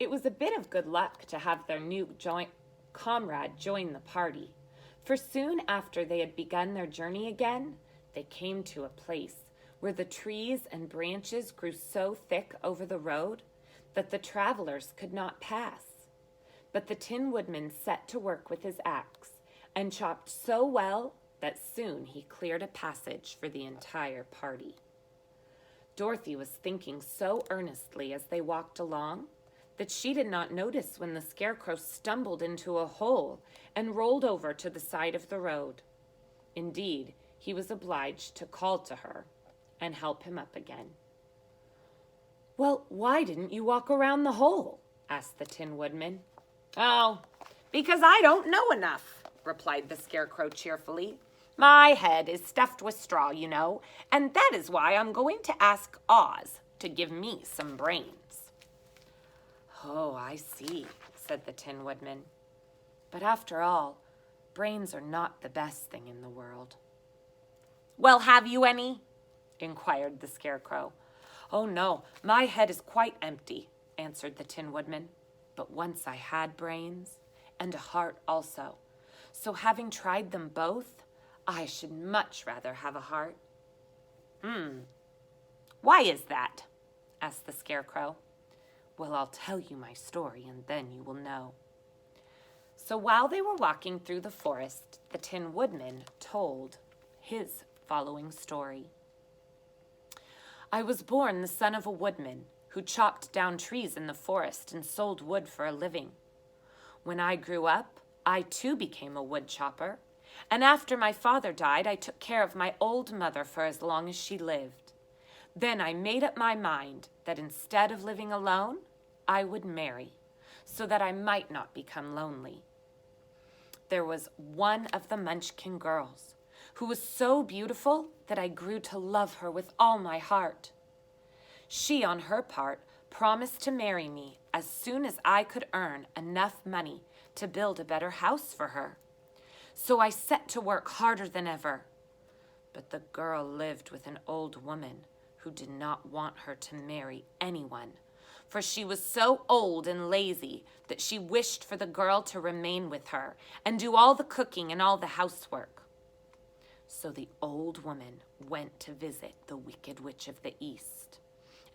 It was a bit of good luck to have their new comrade join the party, for soon after they had begun their journey again, they came to a place where the trees and branches grew so thick over the road that the travelers could not pass. But the Tin Woodman set to work with his axe and chopped so well that soon he cleared a passage for the entire party. Dorothy was thinking so earnestly as they walked along that she did not notice when the Scarecrow stumbled into a hole and rolled over to the side of the road. Indeed, he was obliged to call to her and help him up again. "Well, why didn't you walk around the hole?" asked the Tin Woodman. "Oh, because I don't know enough," replied the Scarecrow cheerfully. "My head is stuffed with straw, you know, and that is why I'm going to ask Oz to give me some brains." "Oh, I see," said the Tin Woodman. "But after all, brains are not the best thing in the world." "Well, have you any?" inquired the Scarecrow. "Oh, no, my head is quite empty," answered the Tin Woodman. "But once I had brains, and a heart also. So having tried them both, I should much rather have a heart." "Why is that?" asked the Scarecrow. "Well, I'll tell you my story, and then you will know." So while they were walking through the forest, the Tin Woodman told his following story. "I was born the son of a woodman who chopped down trees in the forest and sold wood for a living. When I grew up, I too became a wood chopper, and after my father died, I took care of my old mother for as long as she lived. Then I made up my mind that instead of living alone, I would marry, so that I might not become lonely. There was one of the Munchkin girls who was so beautiful that I grew to love her with all my heart. She, on her part, promised to marry me as soon as I could earn enough money to build a better house for her. So I set to work harder than ever. But the girl lived with an old woman who did not want her to marry anyone, for she was so old and lazy that she wished for the girl to remain with her and do all the cooking and all the housework. So the old woman went to visit the Wicked Witch of the East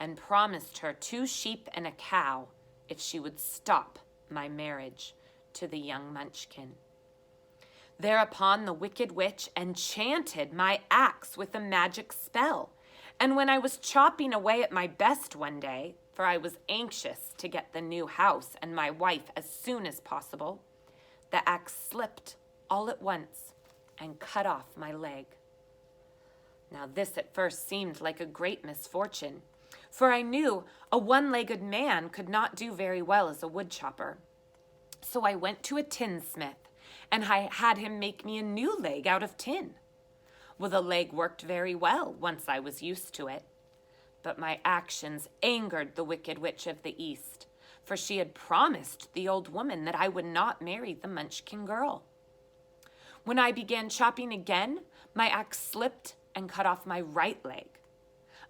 and promised her 2 sheep and a cow if she would stop my marriage to the young Munchkin. Thereupon the Wicked Witch enchanted my axe with a magic spell, and when I was chopping away at my best one day, for I was anxious to get the new house and my wife as soon as possible, the axe slipped all at once and cut off my leg. Now this at first seemed like a great misfortune, for I knew a one-legged man could not do very well as a wood chopper. So I went to a tinsmith, and I had him make me a new leg out of tin. Well, the leg worked very well once I was used to it. But my actions angered the Wicked Witch of the East, for she had promised the old woman that I would not marry the Munchkin girl. When I began chopping again, my axe slipped and cut off my right leg.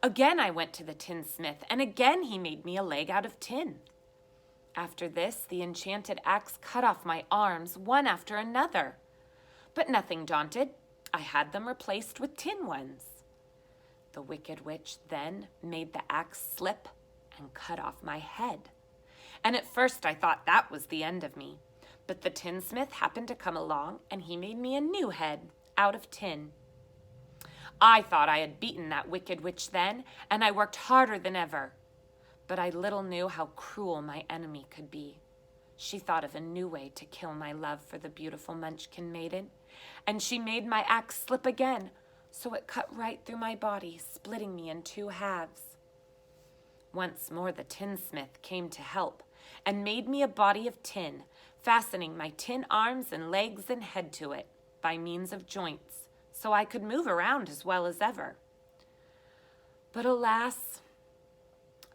Again I went to the tinsmith, and again he made me a leg out of tin. After this, the enchanted axe cut off my arms one after another. But nothing daunted, I had them replaced with tin ones. The Wicked Witch then made the axe slip and cut off my head. And at first I thought that was the end of me. But the tinsmith happened to come along, and he made me a new head out of tin. I thought I had beaten that Wicked Witch then, and I worked harder than ever. But I little knew how cruel my enemy could be. She thought of a new way to kill my love for the beautiful Munchkin maiden, and she made my axe slip again, so it cut right through my body, splitting me in 2 halves. Once more the tinsmith came to help, and made me a body of tin, fastening my tin arms and legs and head to it by means of joints, so I could move around as well as ever. But alas,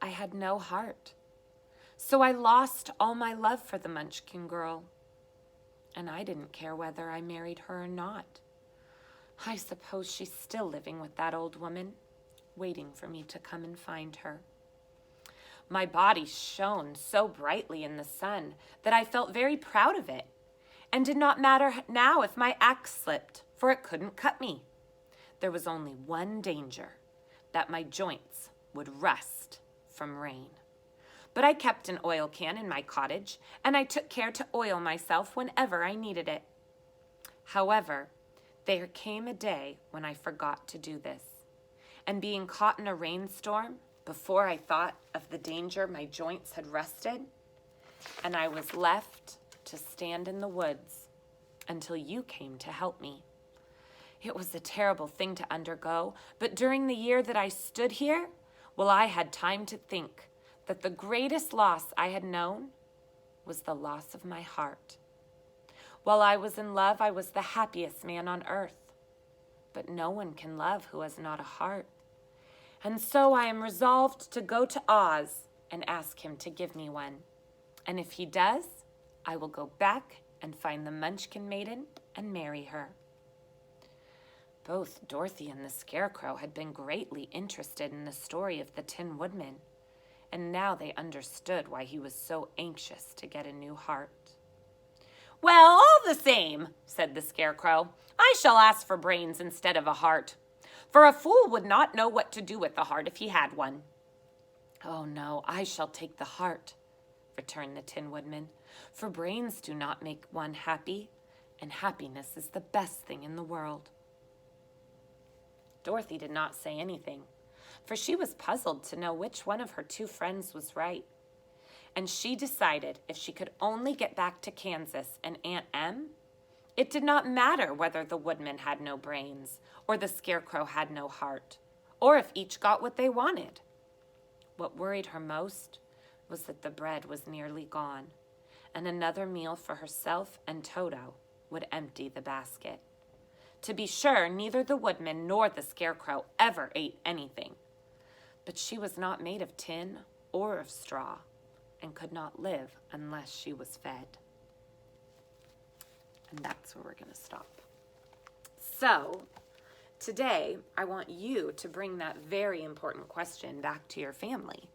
I had no heart, so I lost all my love for the Munchkin girl, and I didn't care whether I married her or not. I suppose she's still living with that old woman, waiting for me to come and find her. My body shone so brightly in the sun that I felt very proud of it, and did not matter now if my axe slipped, for it couldn't cut me. There was only one danger, that my joints would rust from rain. But I kept an oil can in my cottage, and I took care to oil myself whenever I needed it. However, there came a day when I forgot to do this, and being caught in a rainstorm, before I thought of the danger my joints had rusted, and I was left to stand in the woods until you came to help me. It was a terrible thing to undergo, but during the year that I stood here, well, I had time to think that the greatest loss I had known was the loss of my heart. While I was in love, I was the happiest man on earth, but no one can love who has not a heart. And so I am resolved to go to Oz and ask him to give me one. And if he does, I will go back and find the Munchkin Maiden and marry her. Both Dorothy and the Scarecrow had been greatly interested in the story of the Tin Woodman, and now they understood why he was so anxious to get a new heart. "Well, all the same," said the Scarecrow, "I shall ask for brains instead of a heart, for a fool would not know what to do with the heart if he had one." "Oh, no, I shall take the heart," returned the Tin Woodman, "for brains do not make one happy, and happiness is the best thing in the world." Dorothy did not say anything, for she was puzzled to know which one of her two friends was right. And she decided if she could only get back to Kansas and Aunt Em, it did not matter whether the Woodman had no brains or the Scarecrow had no heart, or if each got what they wanted. What worried her most was that the bread was nearly gone, and another meal for herself and Toto would empty the basket. To be sure, neither the Woodman nor the Scarecrow ever ate anything, but she was not made of tin or of straw, and could not live unless she was fed. And that's where we're going to stop. So, today, I want you to bring that very important question back to your family.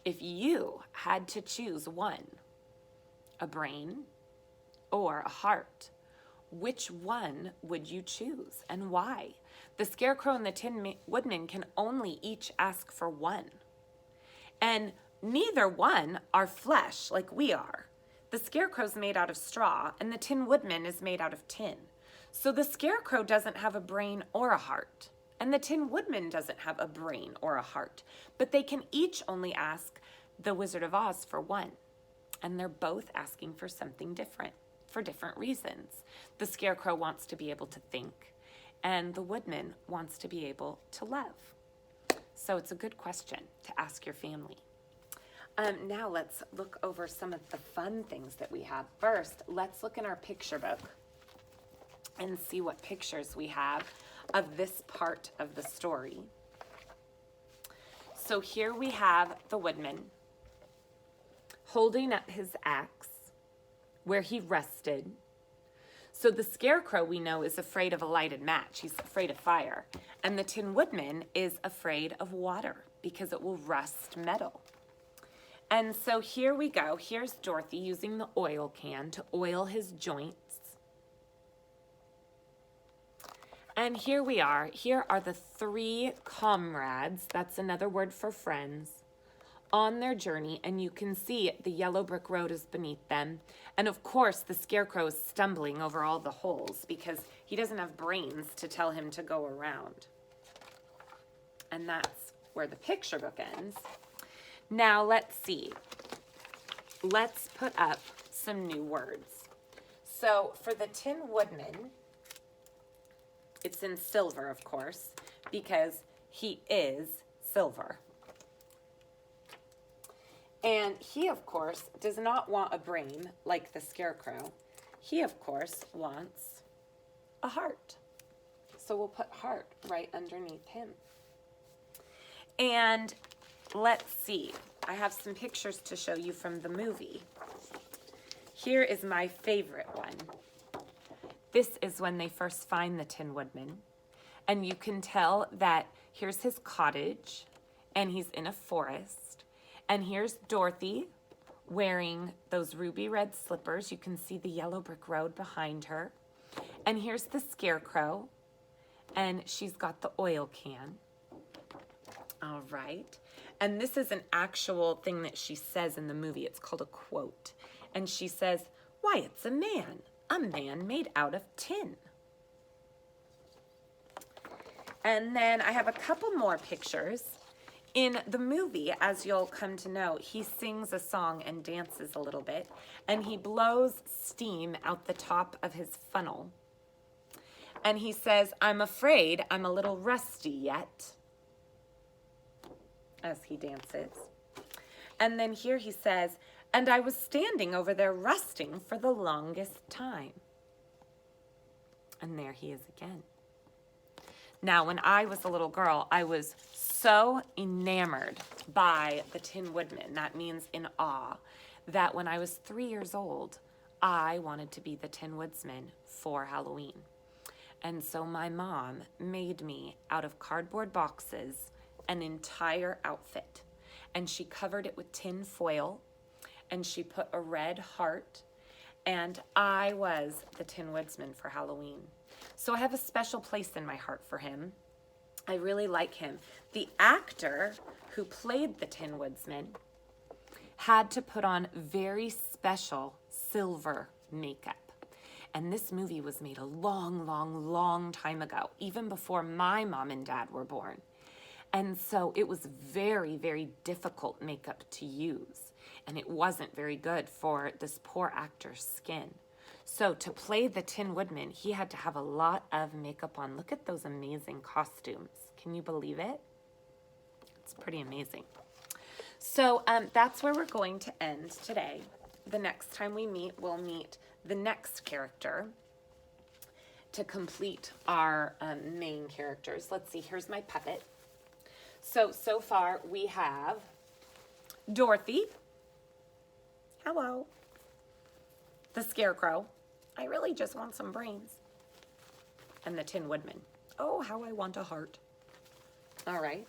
If you had to choose one, a brain or a heart, which one would you choose and why? The Scarecrow and the Tin Woodman can only each ask for one. And neither one are flesh like we are. The Scarecrow's made out of straw, and the Tin Woodman is made out of tin. So the Scarecrow doesn't have a brain or a heart, and the Tin Woodman doesn't have a brain or a heart. But they can each only ask the Wizard of Oz for one, and they're both asking for something different, for different reasons. The Scarecrow wants to be able to think, and the Woodman wants to be able to love. So it's a good question to ask your family. Now let's look over some of the fun things that we have. First, let's look in our picture book and see what pictures we have of this part of the story. So here we have the Woodman holding up his axe where he rested. So the Scarecrow, we know, is afraid of a lighted match. He's afraid of fire. And the Tin Woodman is afraid of water because it will rust metal. And so here we go. Here's Dorothy using the oil can to oil his joints. And here we are. Here are the three comrades, that's another word for friends, on their journey, and you can see the yellow brick road is beneath them. And of course, the Scarecrow is stumbling over all the holes because he doesn't have brains to tell him to go around. And that's where the picture book ends. Now let's see. Let's put up some new words. So for the Tin Woodman, it's in silver, of course, because he is silver. And he, of course, does not want a brain like the Scarecrow. He, of course, wants a heart. So we'll put heart right underneath him. And let's see. I have some pictures to show you from the movie. Here is my favorite one. This is when they first find the Tin Woodman. And you can tell that here's his cottage, and he's in a forest. And here's Dorothy wearing those ruby red slippers. You can see the yellow brick road behind her. And here's the Scarecrow, and she's got the oil can. All right. And this is an actual thing that she says in the movie. It's called a quote. And she says, "Why, it's a man made out of tin." And then I have a couple more pictures. In the movie, as you'll come to know, he sings a song and dances a little bit, and he blows steam out the top of his funnel. And he says, "I'm afraid I'm a little rusty yet," as he dances. And then here he says, "And I was standing over there rusting for the longest time." And there he is again. Now, when I was a little girl, I was so enamored by the Tin Woodman, that means in awe, that when I was 3 years old, I wanted to be the Tin Woodsman for Halloween. And so my mom made me, out of cardboard boxes, an entire outfit. And she covered it with tin foil, and she put a red heart, and I was the Tin Woodsman for Halloween. So I have a special place in my heart for him. I really like him. The actor who played the Tin Woodsman had to put on very special silver makeup. And this movie was made a long, long, long time ago, even before my mom and dad were born. And so it was very, very difficult makeup to use. And it wasn't very good for this poor actor's skin. So to play the Tin Woodman, he had to have a lot of makeup on. Look at those amazing costumes. Can you believe it? It's pretty amazing. So that's where we're going to end today. The next time we meet, we'll meet the next character to complete our main characters. Let's see, here's my puppet. So far we have Dorothy. Hello. The Scarecrow. I really just want some brains. And the Tin Woodman. Oh, how I want a heart. All right.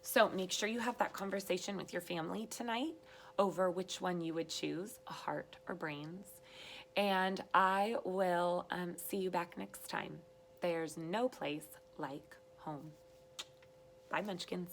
So make sure you have that conversation with your family tonight over which one you would choose, a heart or brains. And I will see you back next time. There's no place like home. Bye, Munchkins.